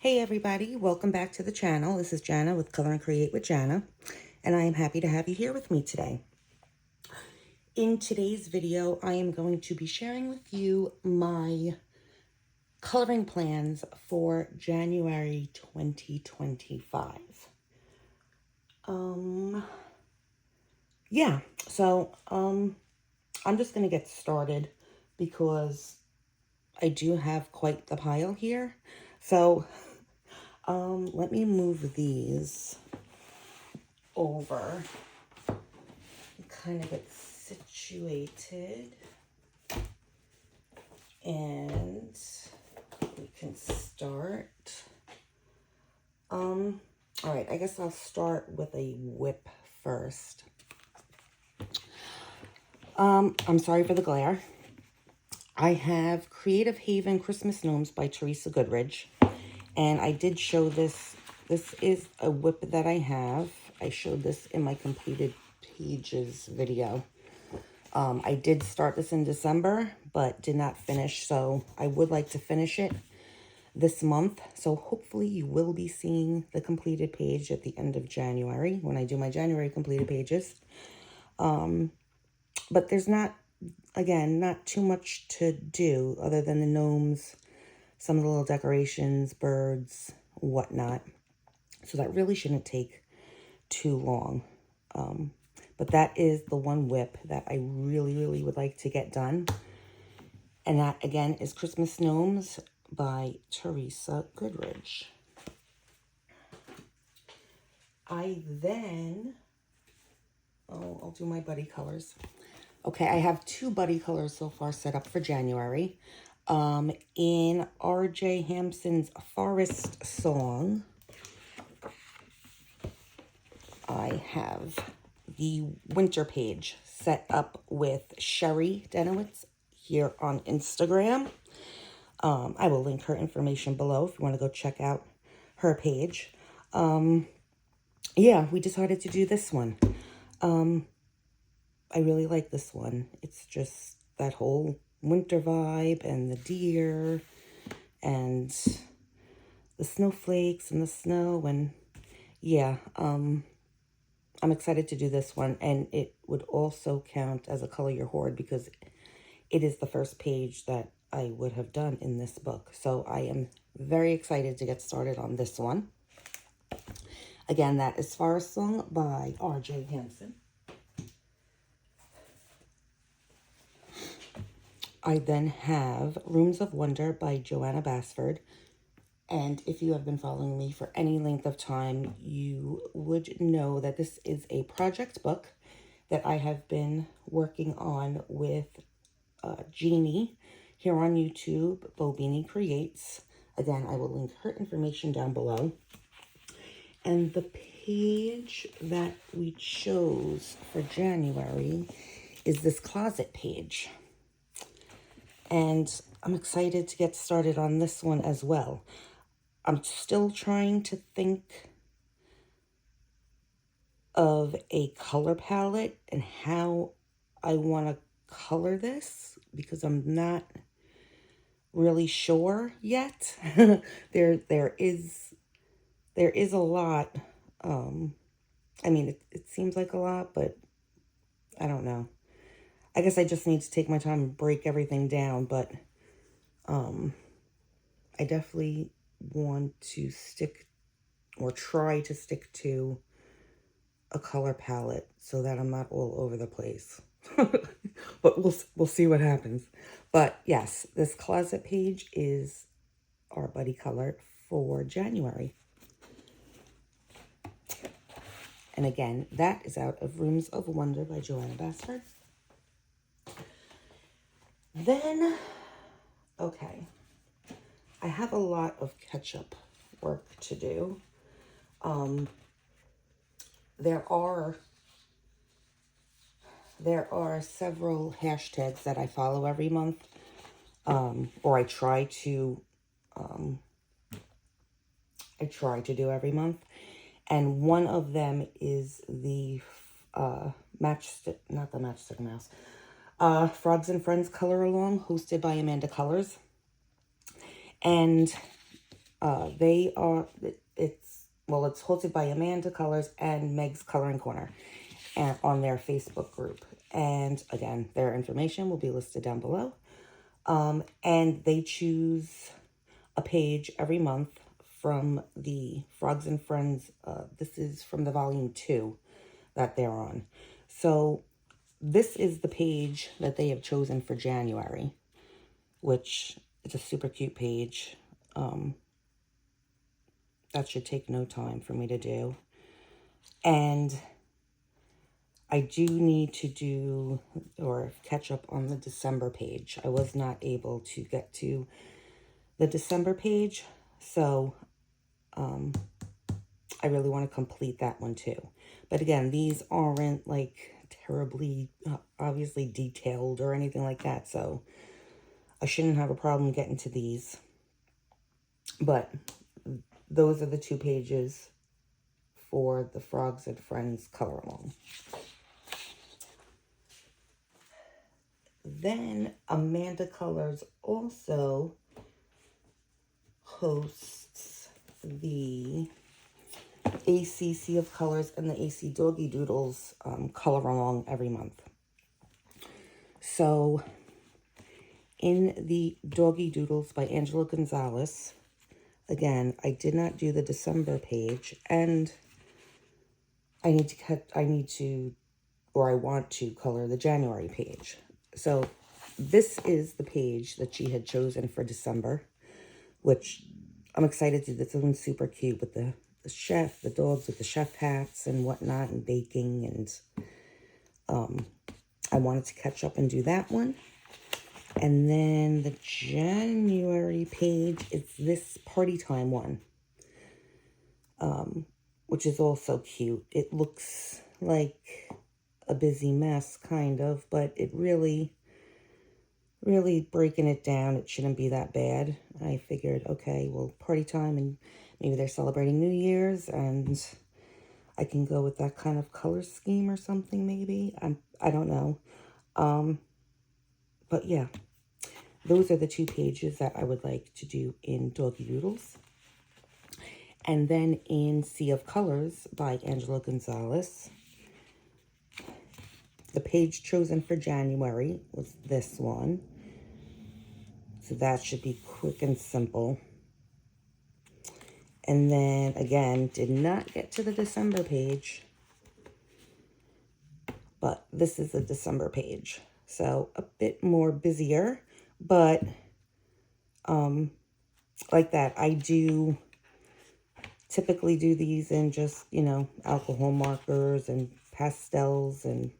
Hey everybody, welcome back to the channel. This is Jana with Color and Create with Jana, and I am happy to have you here with me today. In today's video, I am going to be sharing with you my coloring plans for January 2025. I'm just going to get started because I do have quite the pile here. So let me move these over and kind of get situated, and we can start. All right, I guess I'll start with a whip first. I'm sorry for the glare. I have Creative Haven Christmas Gnomes by Teresa Goodridge, and I did show this. This is a whip that I have. I showed this in my completed pages video. I did start this in December, but did not finish, so I would like to finish it this month. So hopefully you will be seeing the completed page at the end of January when I do my January completed pages. But there's not too much to do other than the gnomes, some of the little decorations, birds, whatnot. So that really shouldn't take too long. But that is the one whip that I really would like to get done. And that, again, is Christmas Gnomes by Teresa Goodridge. I'll do my buddy colors. Okay, I have 2 buddy colors so far set up for January. In R.J. Hampson's Forest Song, I have the winter page set up with Sherry Dennewitz here on Instagram. I will link her information below if you want to go check out her page. Yeah, we decided to do this one. I really like this one. It's just that whole winter vibe and the deer and the snowflakes and the snow, and yeah, I'm excited to do this one, and it would also count as a color your hoard because it is the first page that I would have done in this book. So I am very excited to get started on this one. Again, that is Forest Song by R.J. Hampson. I then have Rooms of Wonder by Joanna Basford. And if you have been following me for any length of time, you would know that this is a project book that I have been working on with Jeanne here on YouTube, BoBeanie Creates. Again, I will link her information down below. And the page that we chose for January is this closet page. And I'm excited to get started on this one as well. I'm still trying to think of a color palette and how I want to color this because I'm not really sure yet. There is a lot. I mean, it seems like a lot, but I don't know. I guess I just need to take my time and break everything down, but I definitely want to stick or try to stick to a color palette so that I'm not all over the place. But we'll see what happens. But yes, this closet page is our buddy color for January. And again, that is out of Rooms of Wonder by Joanna Basford. Then, okay, I have a lot of catch-up work to do. There are several hashtags that I follow every month, or I try to do every month. And one of them is the Frogs and Friends Color Along, hosted by Amanda.Colours. And They are, it's hosted by Amanda.Colours and Meg's Coloring Corner and on their Facebook group. And again, their information will be listed down below. And they choose a page every month from the Frogs and Friends. This is from the volume 2 that they're on. So this is the page that they have chosen for January, which is a super cute page. That should take no time for me to do. And I do need to do or catch up on the December page. I was not able to get to the December page, so I really want to complete that one too. But again, these aren't like terribly obviously detailed or anything like that, so I shouldn't have a problem getting to these. But those are the 2 pages for the Frogs and Friends color along. Then Amanda.Colours also hosts the ACC of Colors and the AC Doggy Doodles color along every month. So in the Doggy Doodles by Angela Gonzalez, again, I did not do the December page, and I want to color the January page. So this is the page that she had chosen for December, which I'm excited to do. This one's super cute with the chef, the dogs with the chef hats and whatnot, and baking, and I wanted to catch up and do that one. And then the January page is this party time one, which is also cute. It looks like a busy mess, kind of, but it really breaking it down, it shouldn't be that bad. I figured, okay, well, party time, and maybe they're celebrating New Year's, and I can go with that kind of color scheme or something, maybe. I don't know. But yeah, those are the 2 pages that I would like to do in Doggy Doodles. And then in Sea of Colors by Angela Gonzalez, the page chosen for January was this one. So that should be quick and simple. And then, again, did not get to the December page. But this is the December page. So a bit more busier. But, like that, I do typically do these in just, alcohol markers and pastels, and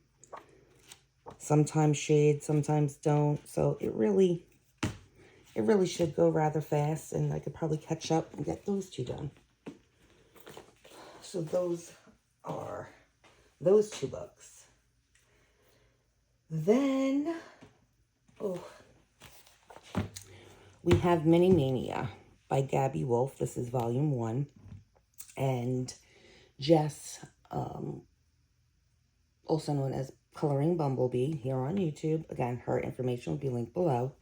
sometimes shades, sometimes don't. So it really should go rather fast, and I could probably catch up and get those 2 done. So those are those 2 books. Then, we have Mini Mania by Gabby Wolf. This is volume 1. And Jess, also known as Coloring Bumblebee here on YouTube. Again, her information will be linked below.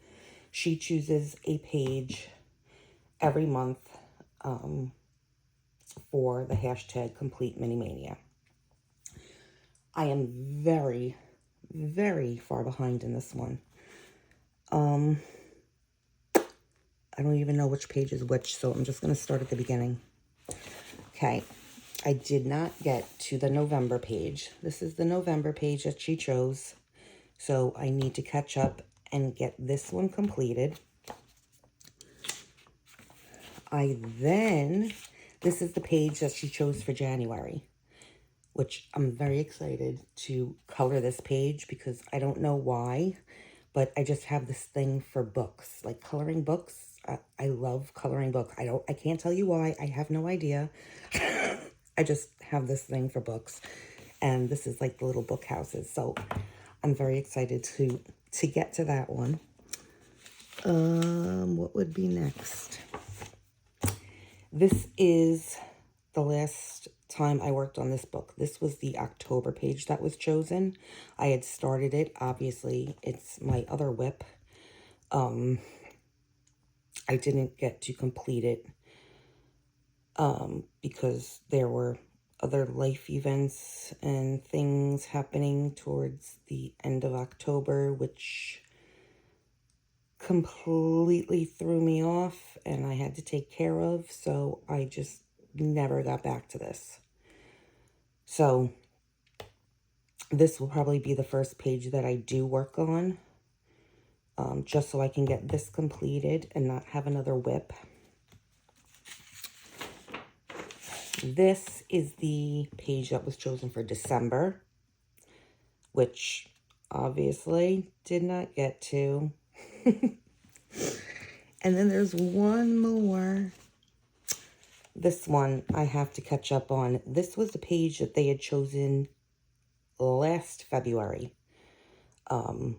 She chooses a page every month for the hashtag Complete Mini Mania. I am very, very far behind in this one. I don't even know which page is which, so I'm just going to start at the beginning. Okay, I did not get to the November page. This is the November page that she chose, so I need to catch up and get this one completed. This is the page that she chose for January, which I'm very excited to color this page because I don't know why, but I just have this thing for books, like coloring books. I love coloring books. I can't tell you why. I have no idea. I just have this thing for books, and this is like the little book houses. So I'm very excited to get to that one. What would be next? This is the last time I worked on this book. This was the October page that was chosen. I had started it. Obviously, it's my other whip. I didn't get to complete it because there were other life events and things happening towards the end of October, which completely threw me off and I had to take care of, so I just never got back to this. So this will probably be the first page that I do work on, just so I can get this completed and not have another whip. This is the page that was chosen for December, which obviously did not get to. And then there's one more. This one I have to catch up on. This was the page that they had chosen last February. I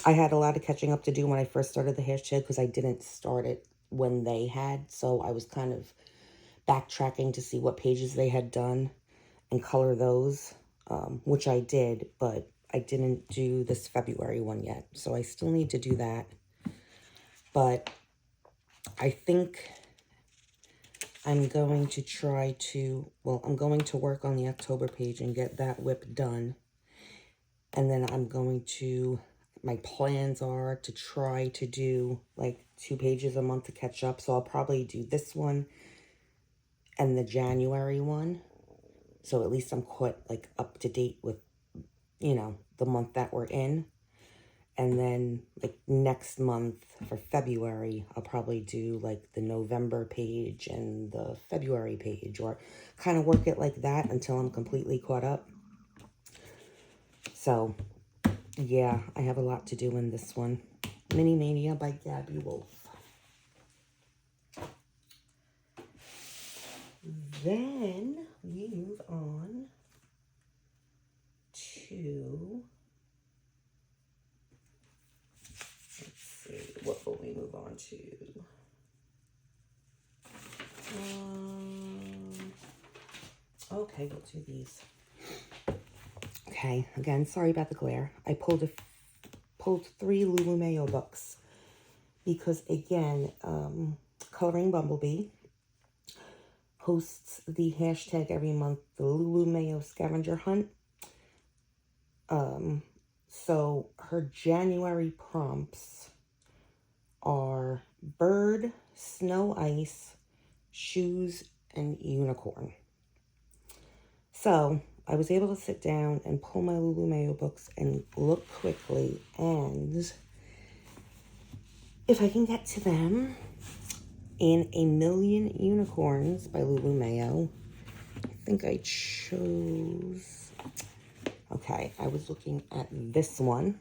had a lot of catching up to do when I first started the hashtag because I didn't start it when they had. So I was kind of backtracking to see what pages they had done and color those, which I did, but I didn't do this February one yet. So I still need to do that. But I think I'm going to try to, well, I'm going to work on the October page and get that whip done. And then I'm going to, my plans are to try to do like 2 pages a month to catch up. So I'll probably do this one and the January one. So at least I'm quite like up to date with, you know, the month that we're in. And then like next month for February, I'll probably do like the November page and the February page, or kind of work it like that until I'm completely caught up. So yeah, I have a lot to do in this one. Mini Mania by Gabby Wolf. Then we move on to, let's see, what will we move on to? Okay, we'll do these. Okay, again, sorry about the glare. I pulled 3 Lulu Mayo books because, again, Coloring Bumblebee hosts the hashtag every month, the Lulu Mayo Scavenger Hunt. So her January prompts are bird, snow ice, shoes, and unicorn. So I was able to sit down and pull my Lulu Mayo books and look quickly, and if I can get to them, in A Million Unicorns by Lulu Mayo, I think I chose, okay, I was looking at this one,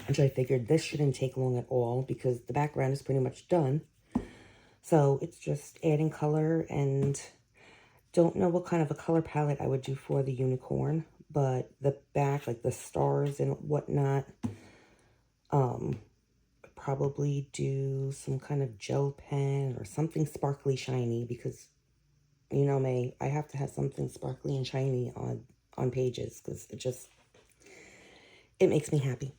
which I figured this shouldn't take long at all because the background is pretty much done. So it's just adding color, and don't know what kind of a color palette I would do for the unicorn, but the back, like the stars and whatnot, probably do some kind of gel pen or something sparkly shiny because, you know me, I have to have something sparkly and shiny on pages because it makes me happy.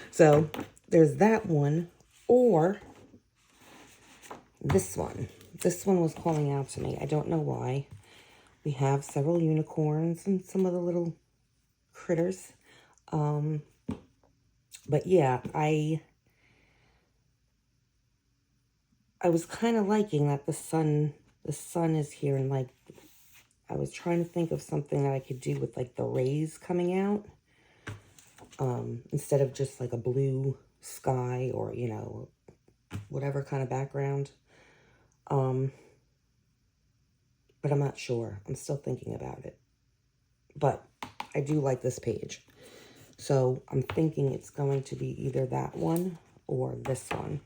So there's that one, or this one. This one was calling out to me. I don't know why. We have several unicorns and some of the little critters. But yeah, I was kind of liking that the sun is here, and like I was trying to think of something that I could do with like the rays coming out, instead of just like a blue sky or, you know, whatever kind of background. But I'm not sure. I'm still thinking about it. But I do like this page. So I'm thinking it's going to be either that one or this one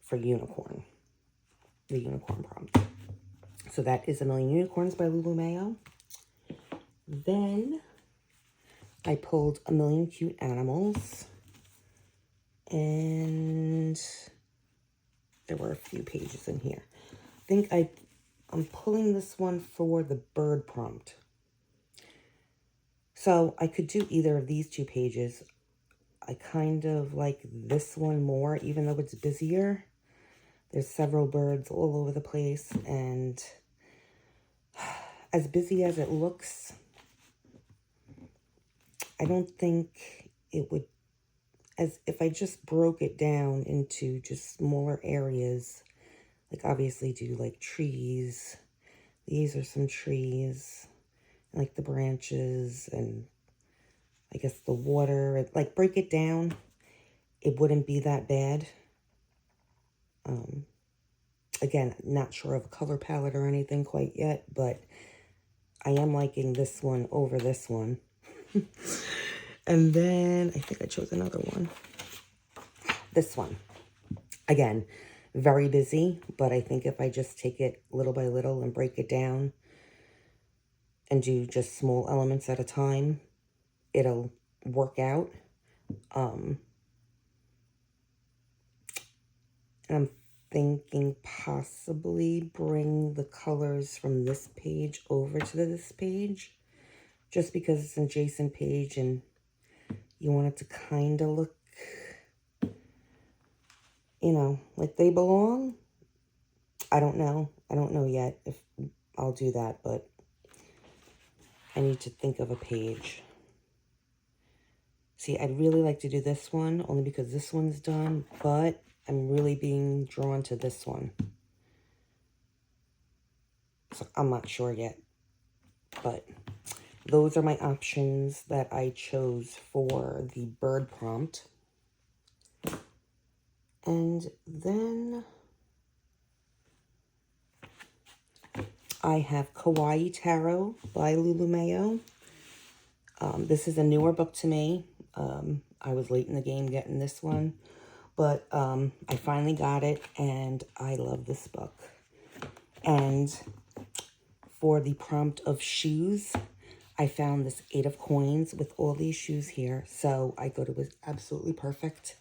for unicorn. The unicorn prompt. So that is A Million Unicorns by Lulu Mayo. Then I pulled A Million Cute Animals. And there were a few pages in here. I think I'm pulling this one for the bird prompt. So I could do either of these 2 pages. I kind of like this one more, even though it's busier. There's several birds all over the place, and as busy as it looks, I don't think it would, as if I just broke it down into just smaller areas, like obviously do like trees. These are some trees, like the branches and I guess the water, like break it down, it wouldn't be that bad. Again, not sure of a color palette or anything quite yet, but I am liking this one over this one. And then I think I chose another one. This one. Again, very busy, but I think if I just take it little by little and break it down and do just small elements at a time, it'll work out. And I'm thinking possibly bring the colors from this page over to this page, just because it's an adjacent page and you want it to kind of look, you know, like they belong. I don't know. I don't know yet if I'll do that, but I need to think of a page. See, I'd really like to do this one, only because this one's done, but I'm really being drawn to this one. So I'm not sure yet, but those are my options that I chose for the bird prompt. And then I have Kawaii Tarot by Lulu Mayo. This is a newer book to me. I was late in the game getting this one, but I finally got it, and I love this book. And for the prompt of shoes, I found this 8 of coins with all these shoes here, so I thought it was absolutely perfect.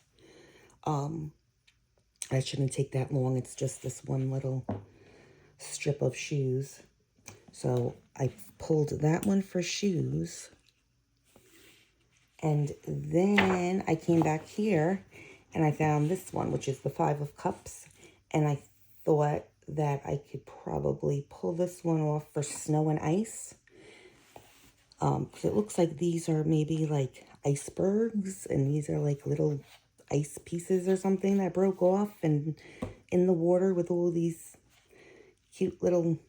I shouldn't take that long. It's just this one little strip of shoes. So I pulled that one for shoes. And then I came back here and I found this one, which is the 5 of Cups. And I thought that I could probably pull this one off for snow and ice. Because it looks like these are maybe like icebergs, and these are like little ice pieces or something that broke off and in the water with all these cute little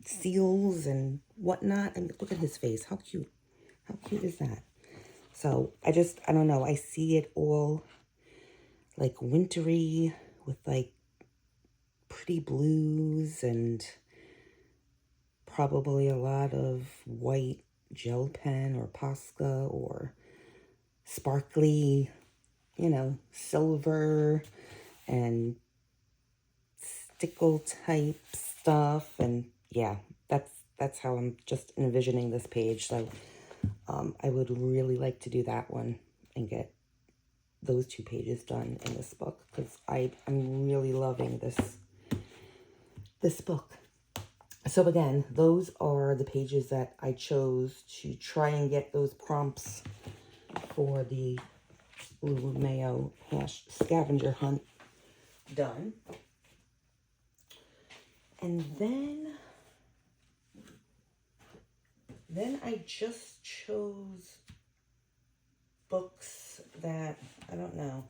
seals and whatnot. And look at his face. How cute. How cute is that? So I don't know. I see it all like wintry with like pretty blues and probably a lot of white gel pen or Posca or sparkly, you know, silver and stickle type stuff. And yeah, that's how I'm just envisioning this page. So I would really like to do that one and get those 2 pages done in this book, because I'm really loving this book. So again, those are the pages that I chose to try and get those prompts for the Lulu Mayo scavenger hunt done. And then I just chose books that, I don't know.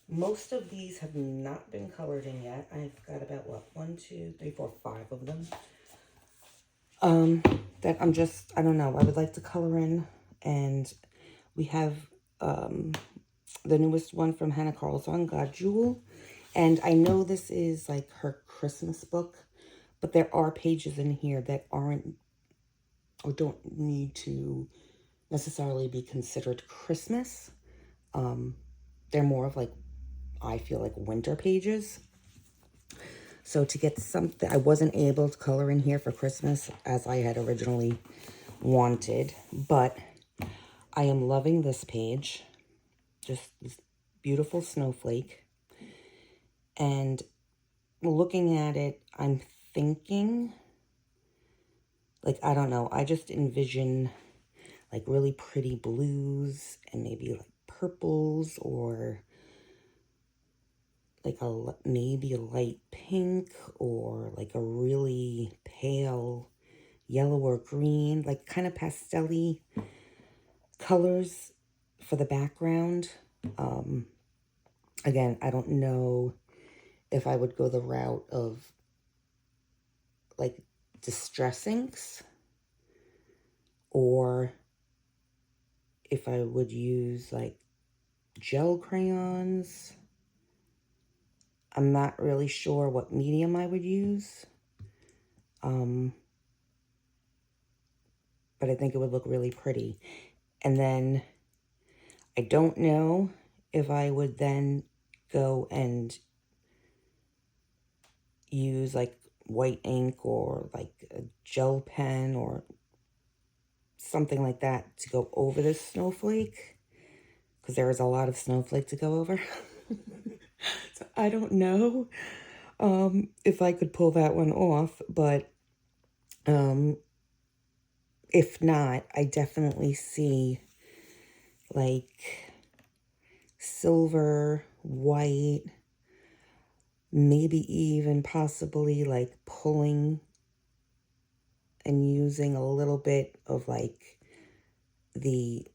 Most of these have not been colored in yet. I've got about, what, 1, 2, 3, 4, 5 of them. That I'm just, I don't know, I would like to color in. And we have the newest one from Amanda.Colours on God Jewel. And I know this is like her Christmas book, but there are pages in here that aren't or don't need to necessarily be considered Christmas. They're more of like, I feel like winter pages. So to get something, I wasn't able to color in here for Christmas as I had originally wanted, but I am loving this page. Just this beautiful snowflake. And looking at it, I'm thinking, like, I don't know, I just envision like really pretty blues and maybe like purples or like maybe a light pink or like a really pale yellow or green, like kind of pastel-y colors for the background. Again, I don't know if I would go the route of like distress inks or if I would use like gel crayons. I'm not really sure what medium I would use. But I think it would look really pretty. And then I don't know if I would then go and use like white ink or like a gel pen or something like that to go over this snowflake, because there is a lot of snowflake to go over. So I don't know if I could pull that one off, but if not, I definitely see like silver, white, maybe even possibly like pulling and using a little bit of like the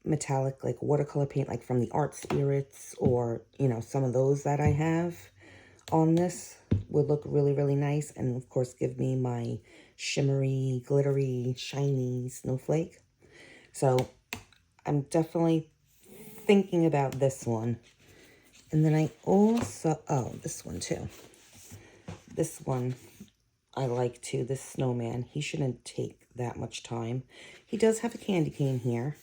metallic like watercolor paint like from the Art Spirits, or you know, some of those that I have on this would look really, really nice, and of course give me my shimmery, glittery, shiny snowflake. So I'm definitely thinking about this one. And then I also, oh, this one too. This one I like too, this snowman. He shouldn't take that much time. He does have a candy cane here,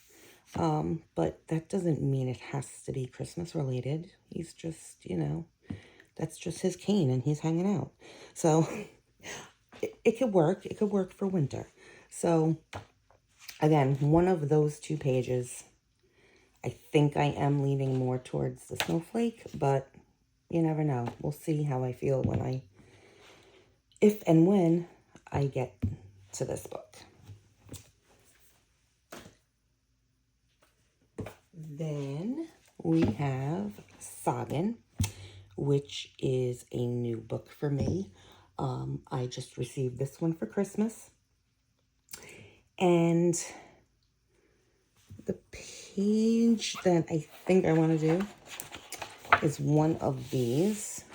but that doesn't mean it has to be Christmas related. He's just, you know, that's just his cane and he's hanging out. So it could work. It could work for winter. So again, one of those two pages, I think I am leaning more towards the snowflake, but you never know. We'll see how I feel when if and when I get to this book. Then we have Sagen, which is a new book for me. I just received this one for Christmas. And the page that I think I want to do is one of these.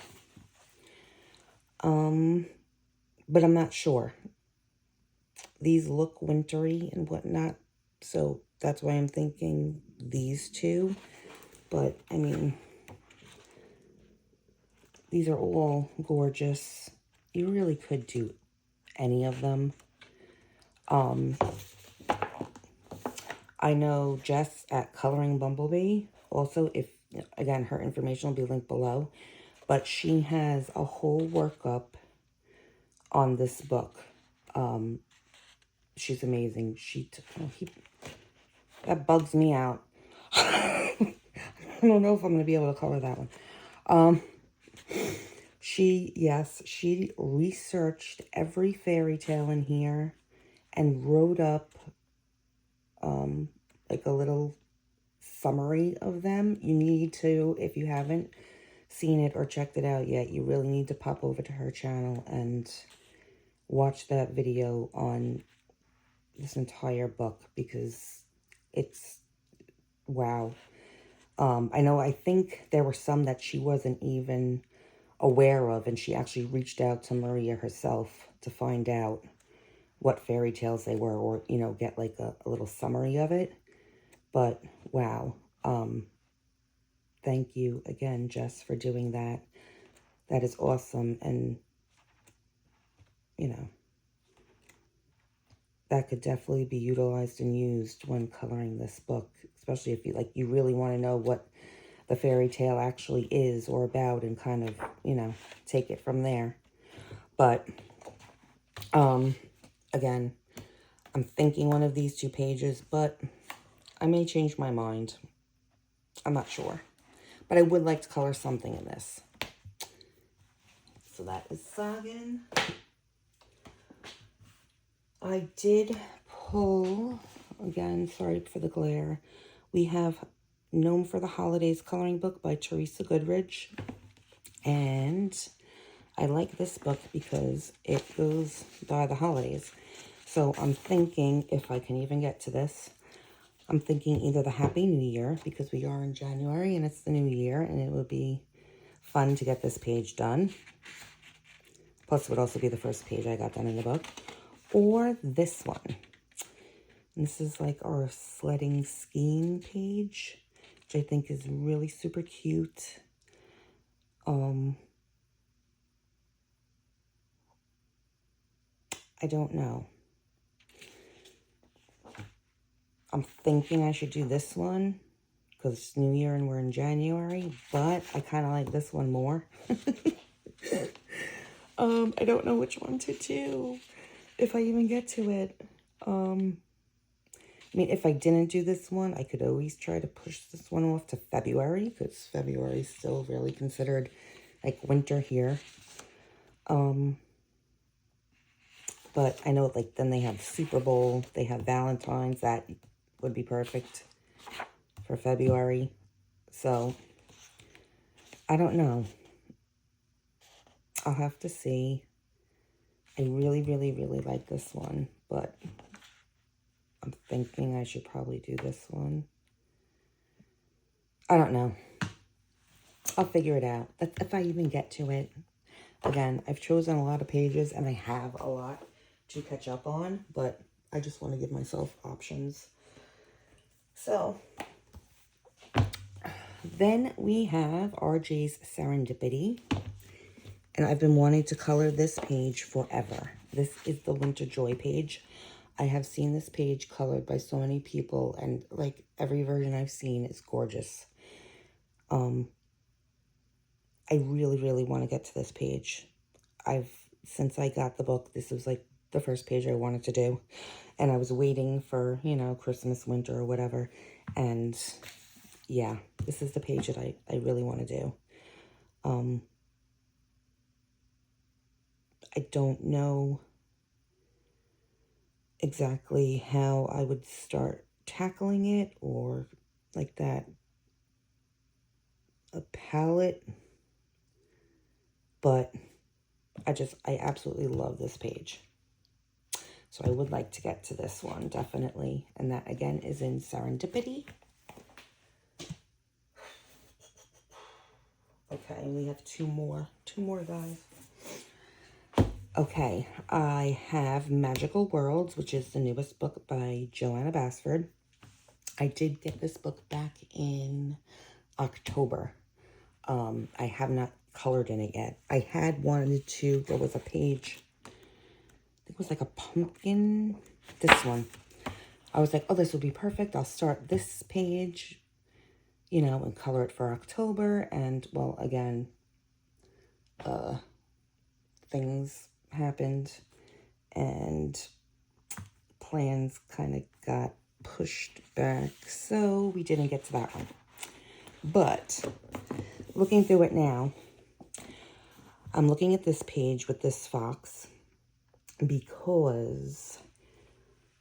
But I'm not sure. These look wintry and whatnot, so that's why I'm thinking these two. But, I mean, these are all gorgeous. You really could do any of them. I know Jess at Coloring Bumblebee, also, if, again, her information will be linked below, but she has a whole workup on this book. She's amazing. That bugs me out. I don't know if I'm going to be able to color that one. She researched every fairy tale in here and wrote up like a little summary of them. You need to, if you haven't seen it or checked it out yet, you really need to pop over to her channel and watch that video on this entire book, because it's wow. I think there were some that she wasn't even aware of, and she actually reached out to Maria herself to find out what fairy tales they were, or, you know, get like a little summary of it. But wow. Thank you again, Jess, for doing that. That is awesome. And, you know, that could definitely be utilized and used when coloring this book, especially if you really want to know what the fairy tale actually is or about, and kind of, you know, take it from there. But, again, I'm thinking one of these two pages, but I may change my mind. I'm not sure. But I would like to color something in this. So that is Sagen. I did pull, again, sorry for the glare, we have Gnome for the Holidays coloring book by Teresa Goodridge. And I like this book because it goes by the holidays. So I'm thinking, if I can even get to this, I'm thinking either the Happy New Year, because we are in January and it's the new year, and it would be fun to get this page done. Plus, it would also be the first page I got done in the book. Or this one. And this is like our sledding skiing page, which I think is really super cute. I don't know. I'm thinking I should do this one because it's New Year and we're in January, but I kind of like this one more. I don't know which one to do, if I even get to it. I mean, if I didn't do this one, I could always try to push this one off to February, because February is still really considered like winter here. But I know, like, then they have Super Bowl, they have Valentine's, that would be perfect for February. So, I don't know. I'll have to see. I really, really, really like this one, but I'm thinking I should probably do this one. I don't know. I'll figure it out, if I even get to it. Again, I've chosen a lot of pages, and I have a lot to catch up on, but I just want to give myself options. So, then we have RJ's Serendipity, and I've been wanting to color this page forever. This is the Winter Joy page. I have seen this page colored by so many people, and like every version I've seen is gorgeous. I really, really want to get to this page. Since I got the book, this was like the first page I wanted to do. And I was waiting for, you know, Christmas, winter, or whatever. And yeah, this is the page that I really want to do. I don't know exactly how I would start tackling it, or like that, a palette. But I absolutely love this page. So I would like to get to this one, definitely. And that, again, is in Serendipity. Okay, we have two more, guys. Okay, I have Magical Worlds, which is the newest book by Jolanda Basford. I did get this book back in October. I have not colored in it yet. I had wanted to, there was a page, I think it was like a pumpkin, this one. I was like, oh, this would be perfect. I'll start this page, you know, and color it for October. And, well, again, things happened and plans kind of got pushed back. So we didn't get to that one. But looking through it now, I'm looking at this page with this fox because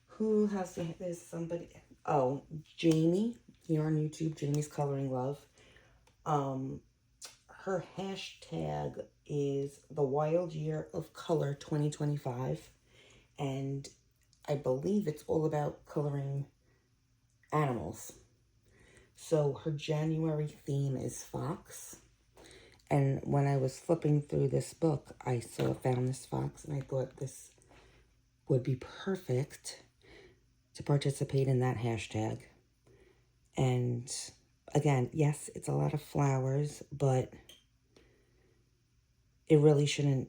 who has to, there's somebody, oh, Jamie, here on YouTube, Jamie's Coloring Love. Her hashtag is the Wild Year of Color 2025, and I believe it's all about coloring animals. So her January theme is fox. And when I was flipping through this book, I found this fox, and I thought this would be perfect to participate in that hashtag. And again, yes, it's a lot of flowers, but it really shouldn't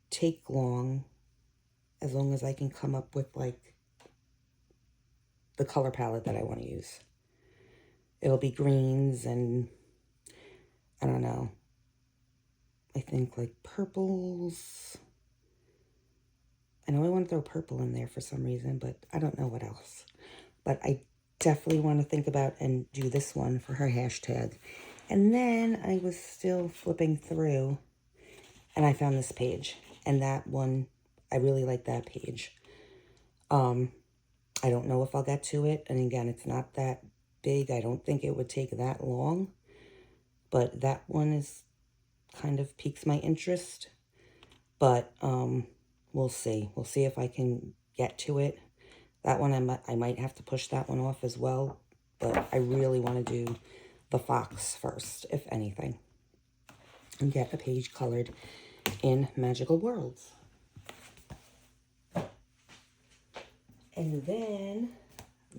take long, as long as I can come up with like the color palette that I want to use. It'll be greens and I don't know, I think like purples. I know I want to throw purple in there for some reason, but I don't know what else. But I definitely want to think about and do this one for her hashtag. And then I was still flipping through and I found this page. And that one, I really like that page. I don't know if I'll get to it. And again, it's not that big. I don't think it would take that long. But that one is kind of piques my interest. But we'll see. We'll see if I can get to it. That one I might have to push that one off as well. But I really want to do the fox first, if anything. And get a page colored in Magical Worlds. And then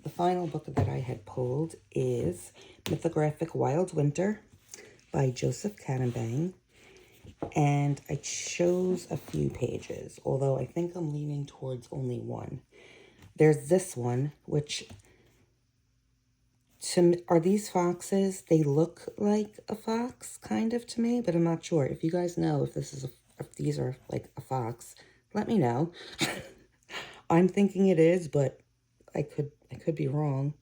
the final book that I had pulled is Mythographic Wild Winter by Joseph Cannonbang. And I chose a few pages, although I think I'm leaning towards only one. There's this one, which are these foxes? They look like a fox, kind of, to me, but I'm not sure. If you guys know if these are like a fox, let me know. I'm thinking it is, but I could be wrong.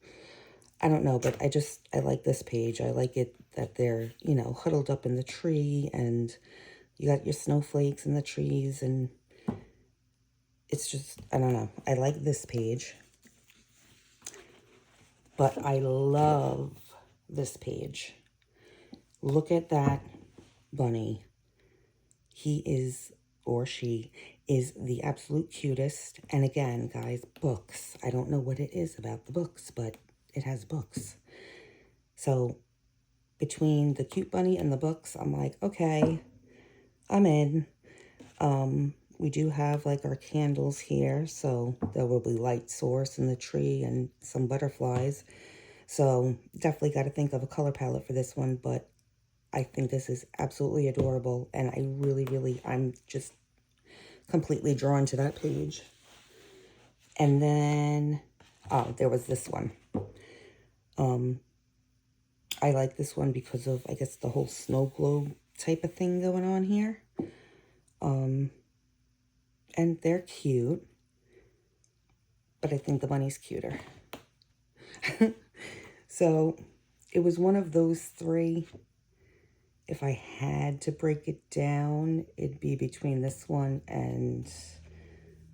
I don't know, but I like this page. I like it that they're, you know, huddled up in the tree, and you got your snowflakes in the trees, and it's just, I don't know. I like this page. But I love this page. Look at that bunny. He is, or she, is the absolute cutest. And again, guys, books. I don't know what it is about the books, but it has books. So between the cute bunny and the books, I'm like, okay, I'm in. We do have like our candles here, so there will be light source in the tree and some butterflies. So definitely got to think of a color palette for this one, but I think this is absolutely adorable, and I really, I'm just completely drawn to that page. And then, oh, there was this one. I like this one because of, I guess, the whole snow globe type of thing going on here. And they're cute, but I think the bunny's cuter. So it was one of those three. If I had to break it down, it'd be between this one and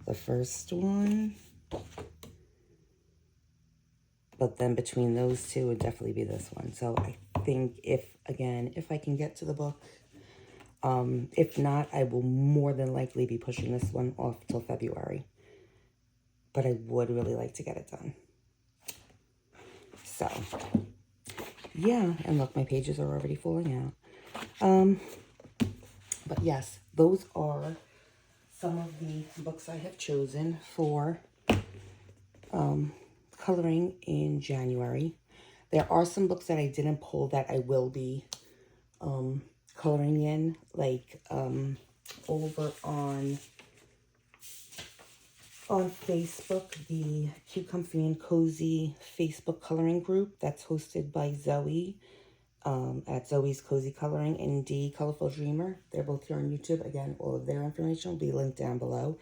the first one. But then between those two, it'd definitely be this one. So I think if I can get to the book, if not, I will more than likely be pushing this one off till February. But I would really like to get it done. So, yeah. And look, my pages are already falling out. But yes, those are some of the books I have chosen for coloring in January. There are some books that I didn't pull that I will be coloring in, like over on Facebook, the Cute, Comfy, and Cozy Facebook coloring group that's hosted by Zoe at Zoe's Cozy Coloring and D Colorful Dreamer. They're both here on YouTube. Again, all of their information will be linked down below.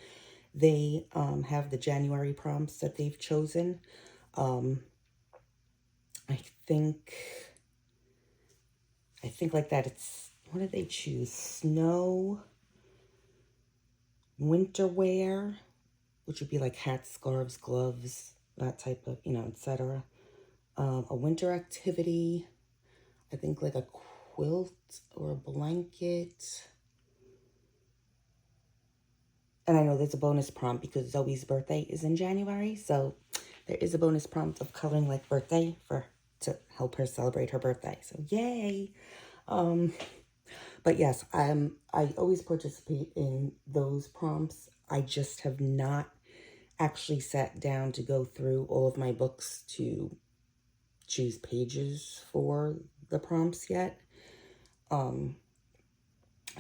They have the January prompts that they've chosen. I think like that it's, what did they choose? Snow, winter wear, which would be like hats, scarves, gloves, that type of, you know, etc. A winter activity, I think like a quilt or a blanket. And I know there's a bonus prompt because Zoe's birthday is in January, so there is a bonus prompt of coloring like birthday to help her celebrate her birthday. So yay! But yes, I always participate in those prompts. I just have not actually sat down to go through all of my books to choose pages for the prompts yet. So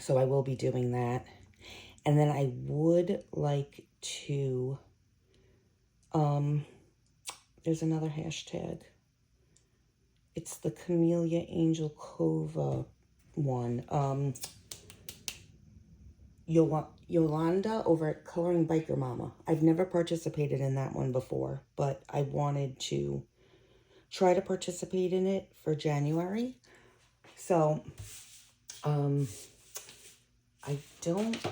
I will be doing that. And then I would like to, there's another hashtag. It's the Camellia Angel Cova one. Jolanda over at Coloring Biker Mama. I've never participated in that one before, but I wanted to try to participate in it for January. So, I didn't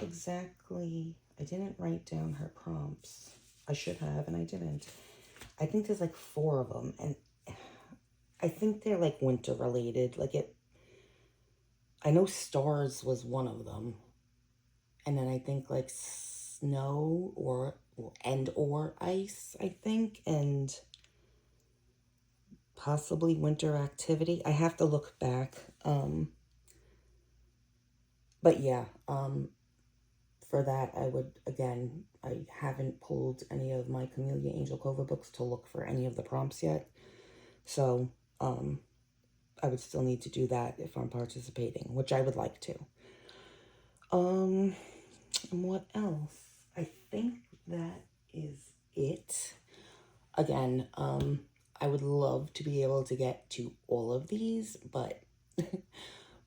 write down her prompts. I should have, and I didn't. I think there's like 4 of them, and I think they're like winter related. I know stars was one of them. And then I think like snow or ice, I think, and possibly winter activity. I have to look back. But yeah, for that, I haven't pulled any of my Camellia Angel Clover books to look for any of the prompts yet. So, I would still need to do that if I'm participating, which I would like to. And what else? I think that is it. Again, I would love to be able to get to all of these, but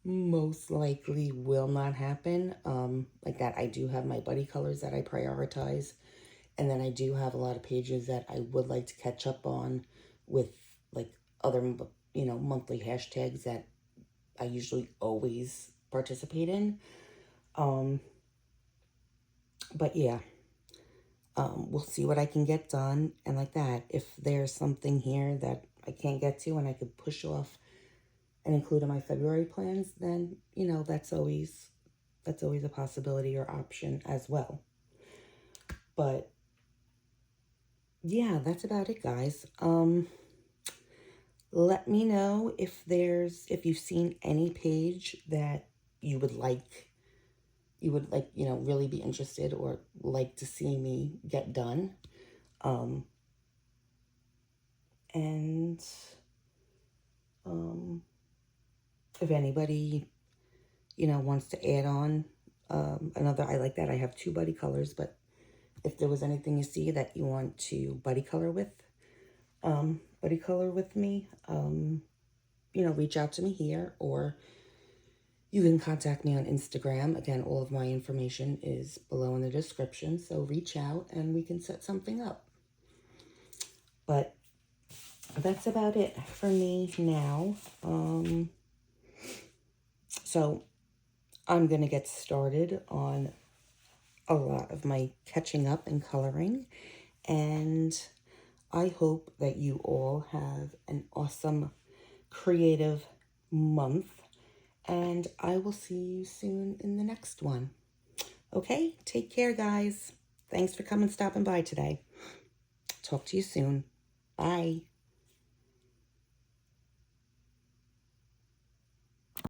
most likely will not happen. Like that, I do have my buddy colors that I prioritize. And then I do have a lot of pages that I would like to catch up on with like other, monthly hashtags that I usually always participate in. But yeah, we'll see what I can get done. And like that, if there's something here that I can't get to and I could push off and include in my February plans, then, that's always a possibility or option as well. But yeah, that's about it, guys. Let me know if you've seen any page that you would like, really be interested or like to see me get done. And if anybody, wants to add on another, I like that. I have 2 buddy colors, but if there was anything you see that you want to buddy color with me, reach out to me here, or you can contact me on Instagram. Again, all of my information is below in the description, so reach out and we can set something up. But that's about it for me now. So I'm going to get started on a lot of my catching up and coloring, and I hope that you all have an awesome creative month, and I will see you soon in the next one. Okay, take care, guys. Thanks for stopping by today. Talk to you soon. Bye.